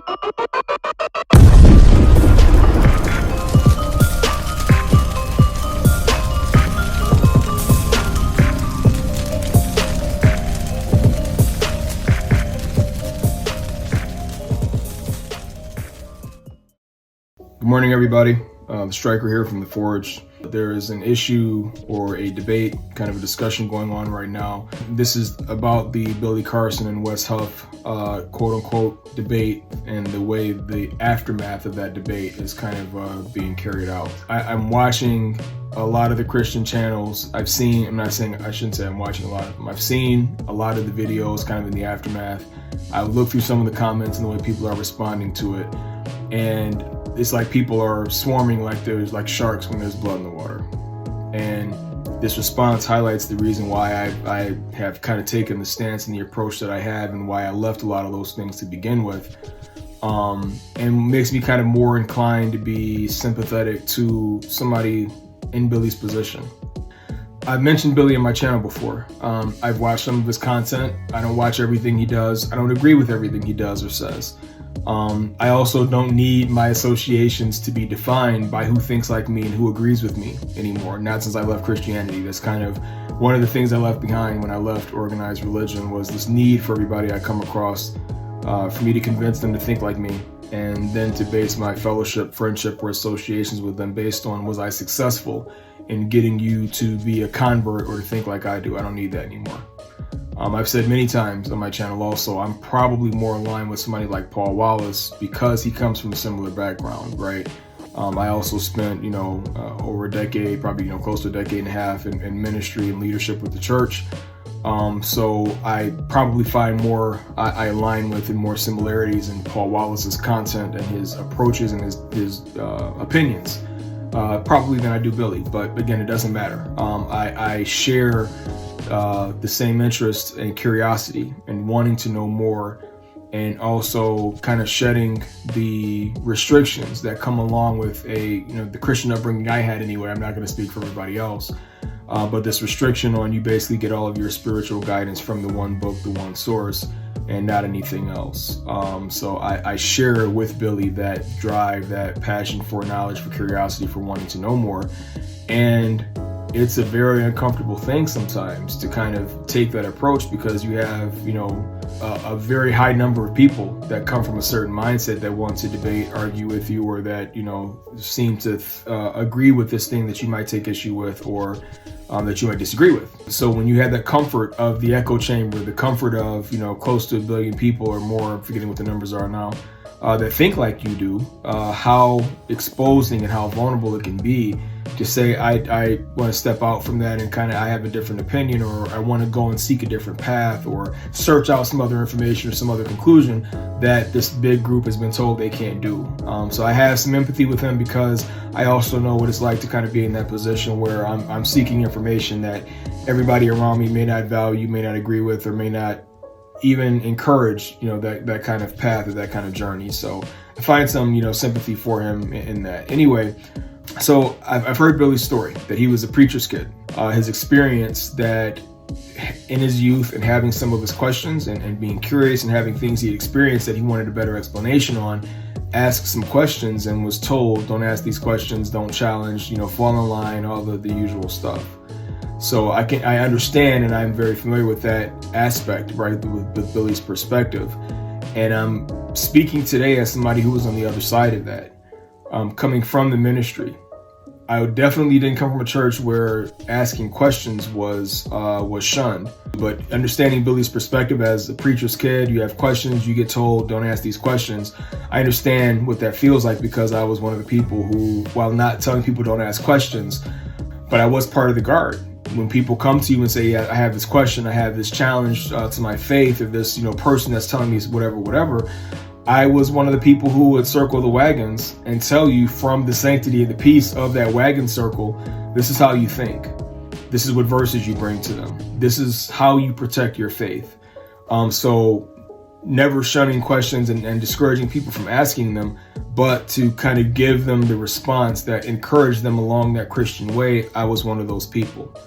Good morning, everybody. Striker here from The Forge. There is an issue or a debate, kind of a discussion going on right now. This is about the Billy Carlson and Wes Huff quote-unquote debate and the way the aftermath of that debate is kind of being carried out. I'm watching a lot of the Christian channels. I shouldn't say I'm watching a lot of them. I've seen a lot of the videos kind of in the aftermath. I've looked through some of the comments and the way people are responding to it. And it's like people are swarming like there's like sharks when there's blood in the water. And this response highlights the reason why I have kind of taken the stance and the approach that I have, and why I left a lot of those things to begin with. And makes me kind of more inclined to be sympathetic to somebody in Billy's position. I've mentioned Billy on my channel before. I've watched some of his content. I don't watch everything he does. I don't agree with everything he does or says. I also don't need my associations to be defined by who thinks like me and who agrees with me anymore. Not since I left Christianity. That's kind of one of the things I left behind when I left organized religion, was this need for everybody I come across for me to convince them to think like me, and then to base my fellowship, friendship, or associations with them based on, was I successful in getting you to be a convert or to think like I do. I don't need that anymore. I've said many times on my channel also, I'm probably more aligned with somebody like Paul Wallace because he comes from a similar background, right? I also spent, over a decade, probably, close to a decade and a half in ministry and leadership with the church. So I probably find I align with and more similarities in Paul Wallace's content and his approaches and his opinions, probably than I do Billy. But again, it doesn't matter. I share the same interest and curiosity and wanting to know more, and also kind of shedding the restrictions that come along with the Christian upbringing I had anyway. I'm not going to speak for everybody else, but this restriction on you basically get all of your spiritual guidance from the one book, the one source, and not anything else. So I share with Billy that drive, that passion for knowledge, for curiosity, for wanting to know more. And it's a very uncomfortable thing sometimes to kind of take that approach, because you have, a very high number of people that come from a certain mindset that want to debate, argue with you, or that, seem to agree with this thing that you might take issue with, or that you might disagree with. So when you have that comfort of the echo chamber, the comfort of, close to 1 billion people or more, I'm forgetting what the numbers are now, that think like you do, how exposing and how vulnerable it can be to say, I want to step out from that and I have a different opinion, or I want to go and seek a different path, or search out some other information or some other conclusion that this big group has been told they can't do. So I have some empathy with him, because I also know what it's like to kind of be in that position where I'm seeking information that everybody around me may not value, may not agree with, or may not even encourage, that kind of path or that kind of journey. So I find some, sympathy for him in that. Anyway, so I've heard Billy's story, that he was a preacher's kid. His experience that in his youth, and having some of his questions and being curious and having things he experienced that he wanted a better explanation on, asked some questions and was told, don't ask these questions, don't challenge, fall in line, all the usual stuff. So I understand, and I'm very familiar with that aspect, right, with Billy's perspective. And I'm speaking today as somebody who was on the other side of that, coming from the ministry. I definitely didn't come from a church where asking questions was shunned. But understanding Billy's perspective as a preacher's kid, you have questions, you get told, don't ask these questions. I understand what that feels like, because I was one of the people who, while not telling people don't ask questions, but I was part of the guard. When people come to you and say, yeah, I have this question, I have this challenge to my faith, or this, person that's telling me whatever, I was one of the people who would circle the wagons and tell you from the sanctity and the peace of that wagon circle, this is how you think. This is what verses you bring to them. This is how you protect your faith. So never shunning questions and discouraging people from asking them, but to kind of give them the response that encouraged them along that Christian way. I was one of those people.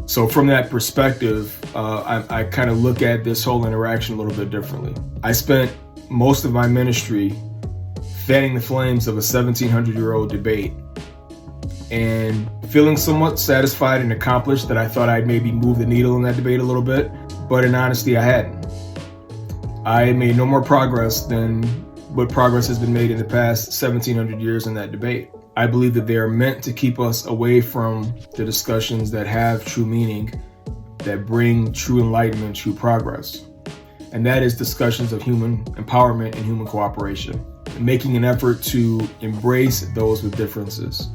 So from that perspective, I kind of look at this whole interaction a little bit differently. I spent most of my ministry fanning the flames of a 1700-year-old debate and feeling somewhat satisfied and accomplished that I thought I'd maybe move the needle in that debate a little bit, but in honesty, I hadn't. I made no more progress than what progress has been made in the past 1700 years in that debate. I believe that they are meant to keep us away from the discussions that have true meaning, that bring true enlightenment, true progress. And that is discussions of human empowerment and human cooperation, making an effort to embrace those with differences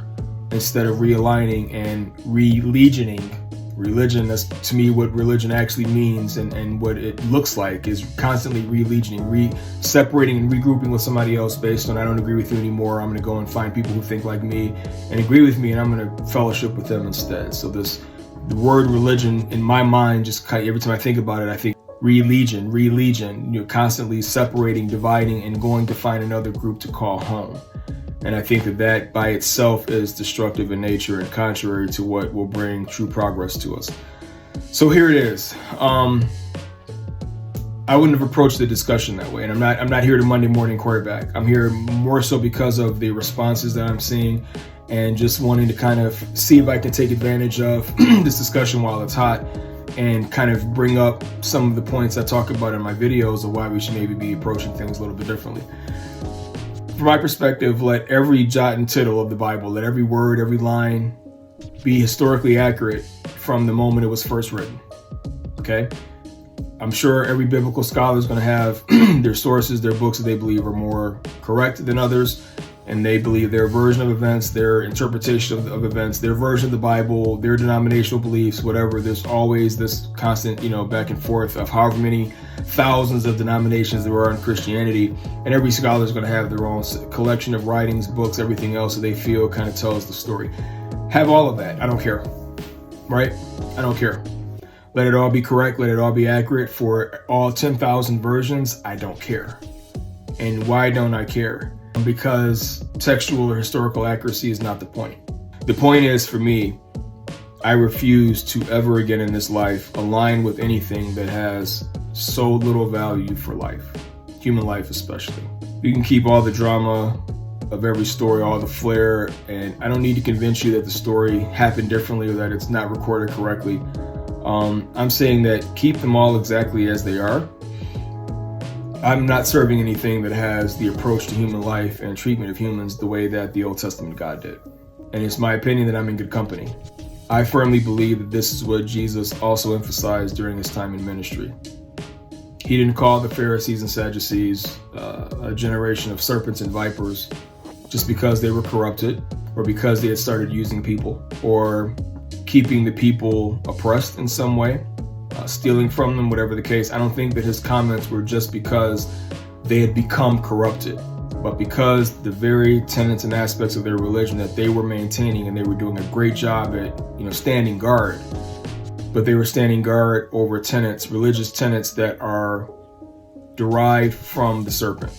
instead of realigning and religioning. Religion, that's to me what religion actually means, and what it looks like is constantly religioning, separating and regrouping with somebody else based on I don't agree with you anymore. I'm going to go and find people who think like me and agree with me, and I'm going to fellowship with them instead. So the word religion in my mind, just every time I think about it, I think religion, constantly separating, dividing, and going to find another group to call home. And I think that by itself is destructive in nature and contrary to what will bring true progress to us. So here it is. I wouldn't have approached the discussion that way. And I'm not here to Monday morning quarterback. I'm here more so because of the responses that I'm seeing and just wanting to kind of see if I can take advantage of this discussion while it's hot and kind of bring up some of the points I talk about in my videos of why we should maybe be approaching things a little bit differently. From my perspective, let every jot and tittle of the Bible, let every word, every line be historically accurate from the moment it was first written. Okay? I'm sure every biblical scholar is going to have their sources, their books that they believe are more correct than others, and they believe their version of events, their interpretation of events, their version of the Bible, their denominational beliefs, whatever. There's always this constant, back and forth of however many thousands of denominations there are in Christianity, and every scholar is going to have their own collection of writings, books, everything else that they feel kind of tells the story. Have all of that. I don't care, right? I don't care. Let it all be correct. Let it all be accurate for all 10,000 versions. I don't care. And why don't I care? Because textual or historical accuracy is not the point. The point is, for me, I refuse to ever again in this life align with anything that has so little value for life, human life especially. You can keep all the drama of every story, all the flair, and I don't need to convince you that the story happened differently or that it's not recorded correctly. I'm saying that keep them all exactly as they are. I'm not serving anything that has the approach to human life and treatment of humans the way that the Old Testament God did. And it's my opinion that I'm in good company. I firmly believe that this is what Jesus also emphasized during his time in ministry. He didn't call the Pharisees and Sadducees a generation of serpents and vipers just because they were corrupted or because they had started using people or keeping the people oppressed in some way. Stealing from them, whatever the case. I don't think that his comments were just because they had become corrupted, but because the very tenets and aspects of their religion that they were maintaining, and they were doing a great job at, standing guard, but they were standing guard over tenets, religious tenets that are derived from the serpent,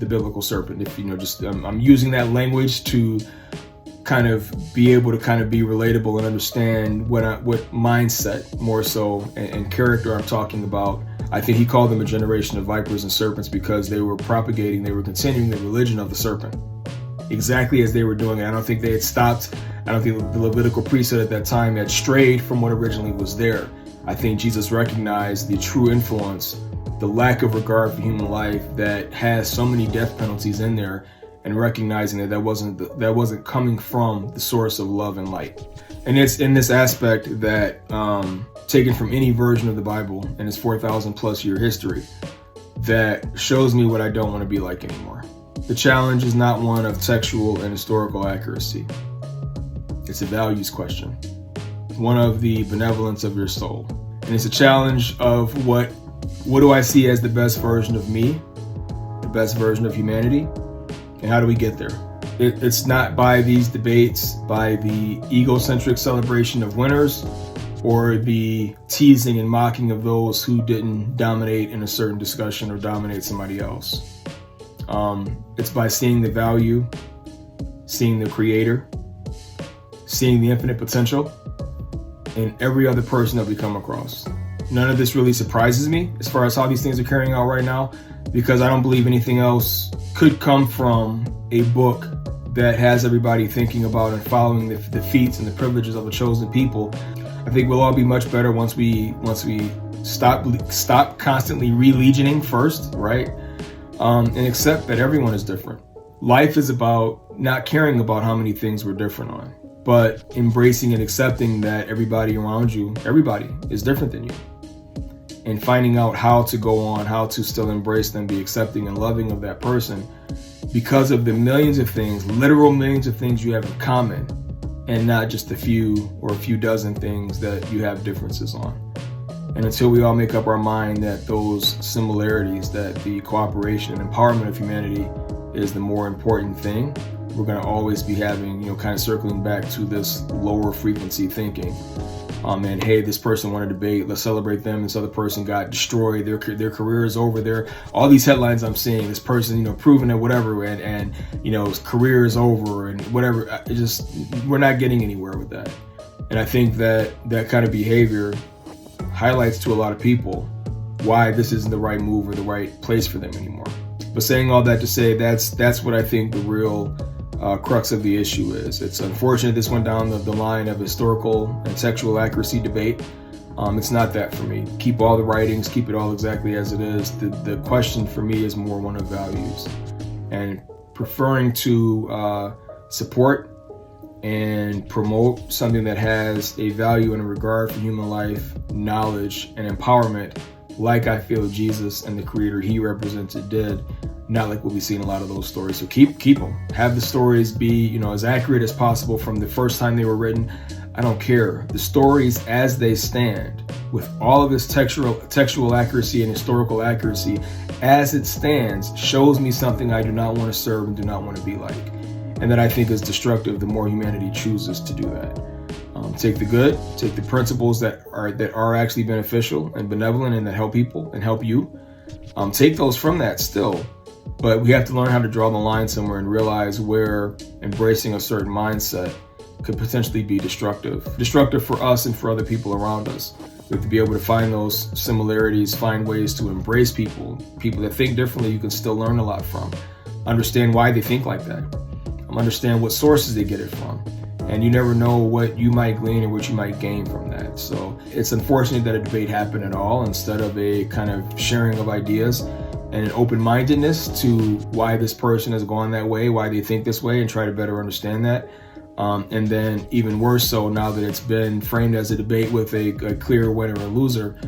the biblical serpent. If I'm using that language to kind of be able to kind of be relatable and understand what mindset more so and character I'm talking about. I think he called them a generation of vipers and serpents because they were continuing the religion of the serpent exactly as they were doing it. I don't think they had stopped. I don't think the Levitical priesthood at that time had strayed from what originally was there. I think Jesus recognized the true influence, the lack of regard for human life that has so many death penalties in there, and recognizing that wasn't coming from the source of love and light. And it's in this aspect that, taken from any version of the Bible in its 4,000 plus year history, that shows me what I don't want to be like anymore. The challenge is not one of textual and historical accuracy. It's a values question, one of the benevolence of your soul. And it's a challenge of what do I see as the best version of me, the best version of humanity? And how do we get there? It's not by these debates, by the egocentric celebration of winners, or the teasing and mocking of those who didn't dominate in a certain discussion or dominate somebody else. It's by seeing the value, seeing the creator, seeing the infinite potential in every other person that we come across. none of this really surprises me as far as how these things are carrying out right now, because I don't believe anything else could come from a book that has everybody thinking about and following the feats and the privileges of a chosen people. I think we'll all be much better once we stop constantly religioning first, right? And accept that everyone is different. Life is about not caring about how many things we're different on, but embracing and accepting that everybody around you, everybody is different than you. And finding out how to go on, how to still embrace them, be accepting and loving of that person because of the millions of things, literal millions of things you have in common, and not just a few or a few dozen things that you have differences on. And until we all make up our mind that those similarities, that the cooperation and empowerment of humanity is the more important thing, we're going to always be having, kind of circling back to this lower frequency thinking. And hey, this person won a debate, let's celebrate them. This other person got destroyed, their career is over. All these headlines I'm seeing, this person, proven it, whatever, and his career is over and whatever. We're not getting anywhere with that. And I think that kind of behavior highlights to a lot of people why this isn't the right move or the right place for them anymore. But saying all that to say, that's what I think the real crux of the issue is. It's unfortunate this went down the line of historical and textual accuracy debate. It's not that for me. Keep all the writings, keep it all exactly as it is. The question for me is more one of values, and preferring to support and promote something that has a value and a regard for human life, knowledge, and empowerment, like I feel Jesus and the creator he represented did, not like what we see in a lot of those stories. So keep them. Have the stories be, as accurate as possible from the first time they were written. I don't care. The stories as they stand, with all of its textual accuracy and historical accuracy, as it stands, shows me something I do not want to serve and do not want to be like. And that I think is destructive the more humanity chooses to do that. Take the good, take the principles that are actually beneficial and benevolent and that help people and help you. Take those from that still. But we have to learn how to draw the line somewhere and realize where embracing a certain mindset could potentially be destructive for us and for other people around us. We have to be able to find those similarities, find ways to embrace people that think differently. You can still learn a lot from, understand why they think like that, understand what sources they get it from. And you never know what you might glean or what you might gain from that. So it's unfortunate that a debate happened at all instead of a kind of sharing of ideas and an open-mindedness to why this person has gone that way, why they think this way, and try to better understand that. And then even worse so, now that it's been framed as a debate with a clear winner or loser,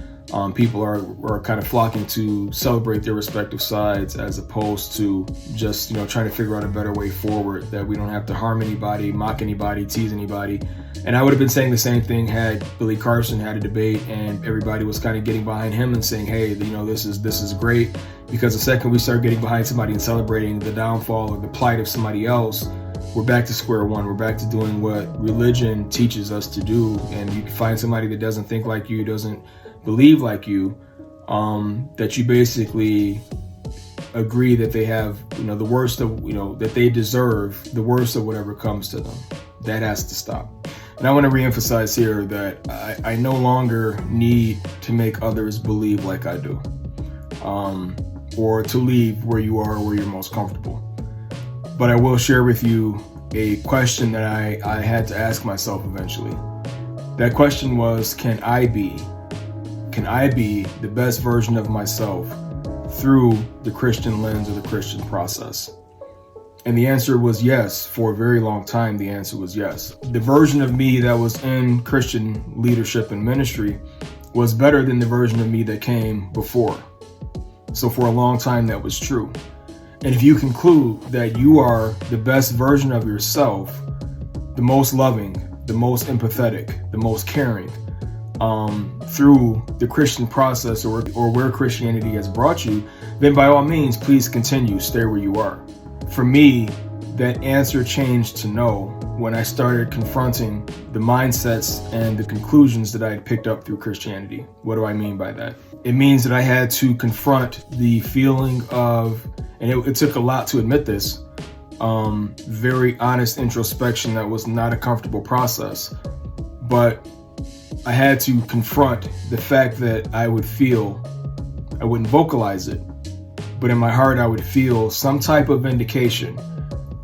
people are kind of flocking to celebrate their respective sides as opposed to just, trying to figure out a better way forward, that we don't have to harm anybody, mock anybody, tease anybody. And I would have been saying the same thing had Billy Carlson had a debate and everybody was kind of getting behind him and saying, hey, this is great. Because the second we start getting behind somebody and celebrating the downfall or the plight of somebody else, we're back to square one. We're back to doing what religion teaches us to do. And you can find somebody that doesn't think like you, doesn't believe like you, that you basically agree that they have, the worst of, that they deserve the worst of whatever comes to them. That has to stop. And I want to reemphasize here that I no longer need to make others believe like I do, or to leave where you are, where you're most comfortable. But I will share with you a question that I had to ask myself eventually. That question was, can I be the best version of myself through the Christian lens or the Christian process? And the answer was yes. For a very long time, the answer was yes. The version of me that was in Christian leadership and ministry was better than the version of me that came before. So for a long time, that was true. And if you conclude that you are the best version of yourself, the most loving, the most empathetic, the most caring, through the Christian process or where Christianity has brought you, then by all means, please continue, stay where you are. For me, that answer changed to no when I started confronting the mindsets and the conclusions that I had picked up through Christianity. What do I mean by that? It means that I had to confront the feeling of, and it took a lot to admit this, very honest introspection that was not a comfortable process. But I had to confront the fact that I wouldn't vocalize it, but in my heart I would feel some type of vindication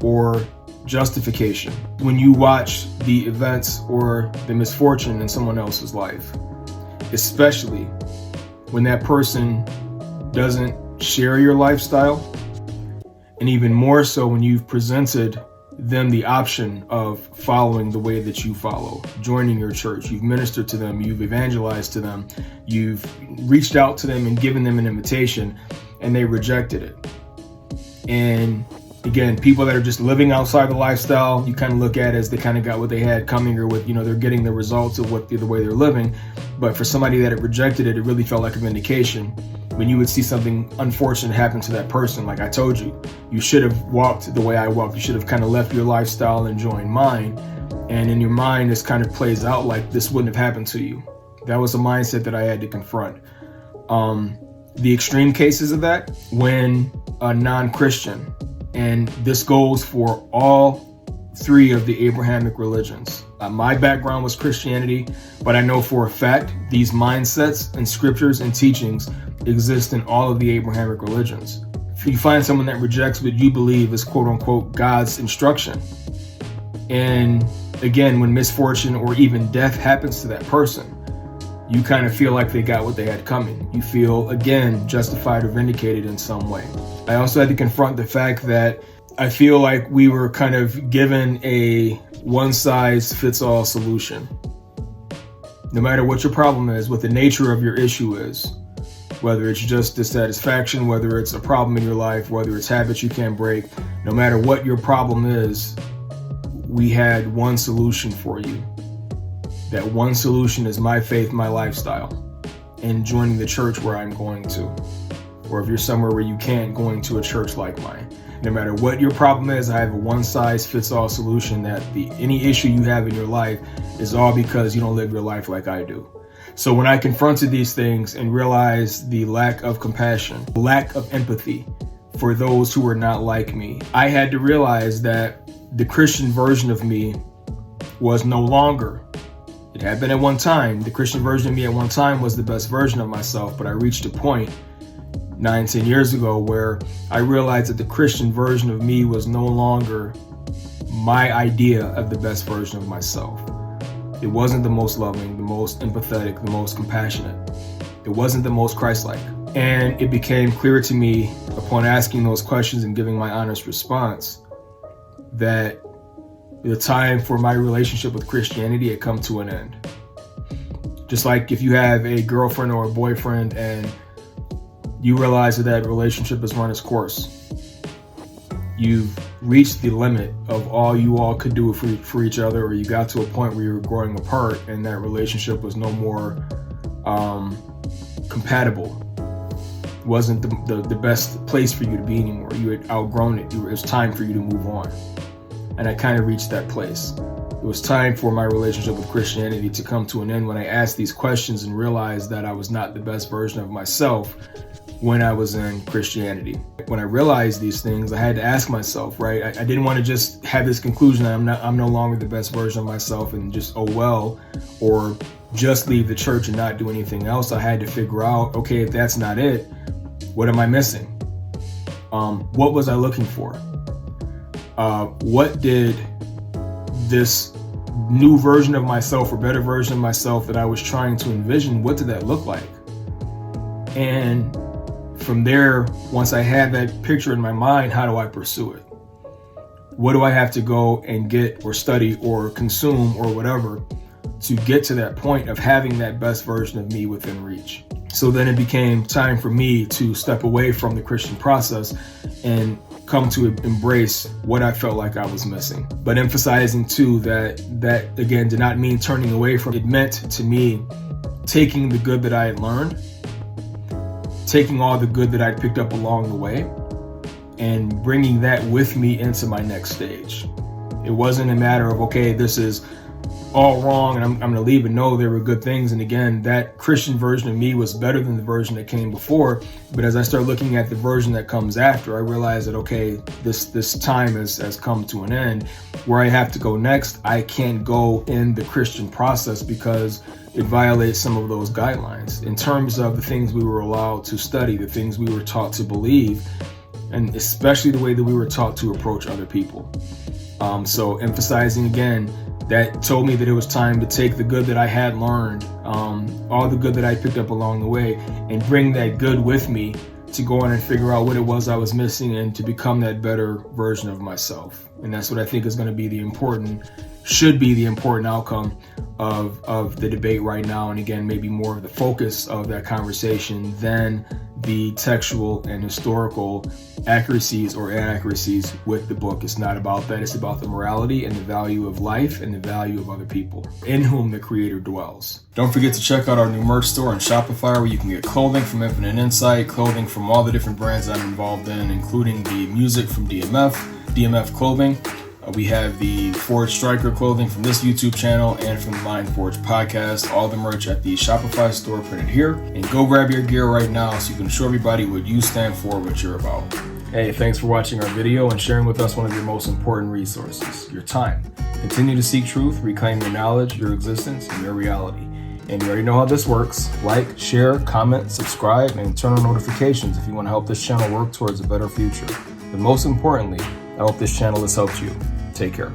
or justification when you watch the events or the misfortune in someone else's life, especially when that person doesn't share your lifestyle, and even more so when you've presented them the option of following the way that you follow, joining your church. You've ministered to them, you've evangelized to them, you've reached out to them and given them an invitation, and they rejected it. And again, people that are just living outside the lifestyle, you kind of look at as they kind of got what they had coming, or what, they're getting the results of the way they're living. But for somebody that had rejected it, it really felt like a vindication. When you would see something unfortunate happen to that person, like I told you, you should have walked the way I walked. You should have kind of left your lifestyle and joined mine. And in your mind, this kind of plays out like this wouldn't have happened to you. That was a mindset that I had to confront. The extreme cases of that, when a non-Christian, and this goes for all three of the Abrahamic religions. My background was Christianity, but I know for a fact these mindsets and scriptures and teachings exist in all of the Abrahamic religions. If you find someone that rejects what you believe is quote unquote God's instruction, and again, when misfortune or even death happens to that person, you kind of feel like they got what they had coming. You feel, again, justified or vindicated in some way. I also had to confront the fact that I feel like we were kind of given a one-size-fits-all solution. No matter what your problem is, what the nature of your issue is, whether it's just dissatisfaction, whether it's a problem in your life, whether it's habits you can't break, no matter what your problem is, we had one solution for you. That one solution is my faith, my lifestyle, and joining the church where I'm going to. Or if you're somewhere where you can't, going to a church like mine. No matter what your problem is, I have a one-size-fits-all solution that any issue you have in your life is all because you don't live your life like I do. So when I confronted these things and realized the lack of compassion, lack of empathy for those who are not like me, I had to realize that the Christian version of me was no longer. It had been at one time. The Christian version of me at one time was the best version of myself, but I reached a point 9-10 years ago where I realized that the Christian version of me was no longer my idea of the best version of myself. It wasn't the most loving, the most empathetic, the most compassionate. It wasn't the most Christ-like. And it became clear to me upon asking those questions and giving my honest response that the time for my relationship with Christianity had come to an end. Just like if you have a girlfriend or a boyfriend and you realize that relationship has run its course. You've reached the limit of all you all could do for each other, or you got to a point where you were growing apart and that relationship was no more compatible. It wasn't the best place for you to be anymore. You had outgrown it. It was time for you to move on. And I kind of reached that place. It was time for my relationship with Christianity to come to an end when I asked these questions and realized that I was not the best version of myself when I was in Christianity. When I realized these things, I had to ask myself, right? I didn't want to just have this conclusion that I'm no longer the best version of myself and just, oh well, or just leave the church and not do anything else. I had to figure out, okay, if that's not it, what am I missing? What was I looking for? What did this new version of myself or better version of myself that I was trying to envision, what did that look like? And from there, once I had that picture in my mind, how do I pursue it? What do I have to go and get or study or consume or whatever to get to that point of having that best version of me within reach? So then it became time for me to step away from the Christian process and come to embrace what I felt like I was missing. But emphasizing too that again did not mean turning away from it. It meant to me taking the good that I had learned, taking all the good that I'd picked up along the way, and bringing that with me into my next stage. It wasn't a matter of, okay, this is all wrong and I'm going to leave it. No, there were good things. And again, that Christian version of me was better than the version that came before. But as I start looking at the version that comes after, I realize that, okay, this time has come to an end. Where I have to go next, I can't go in the Christian process because it violates some of those guidelines in terms of the things we were allowed to study, the things we were taught to believe, and especially the way that we were taught to approach other people. So emphasizing again, that told me that it was time to take the good that I had learned, all the good that I picked up along the way, and bring that good with me to go on and figure out what it was I was missing and to become that better version of myself. And that's what I think is going to be should be the important outcome of the debate right now. And again, maybe more of the focus of that conversation than the textual and historical accuracies or inaccuracies with the book. It's not about that. It's about the morality and the value of life and the value of other people in whom the Creator dwells. Don't forget to check out our new merch store on Shopify, where you can get clothing from Infinite Insight, clothing from all the different brands I'm involved in, including the music from DMF Clothing. We have the Forge Striker clothing from this YouTube channel and from the Mind Forge podcast. All the merch at the Shopify store printed here. And go grab your gear right now so you can show everybody what you stand for, what you're about. Hey, thanks for watching our video and sharing with us one of your most important resources, your time. Continue to seek truth, reclaim your knowledge, your existence, and your reality. And you already know how this works. Like, share, comment, subscribe, and turn on notifications if you want to help this channel work towards a better future. But most importantly, I hope this channel has helped you. Take care.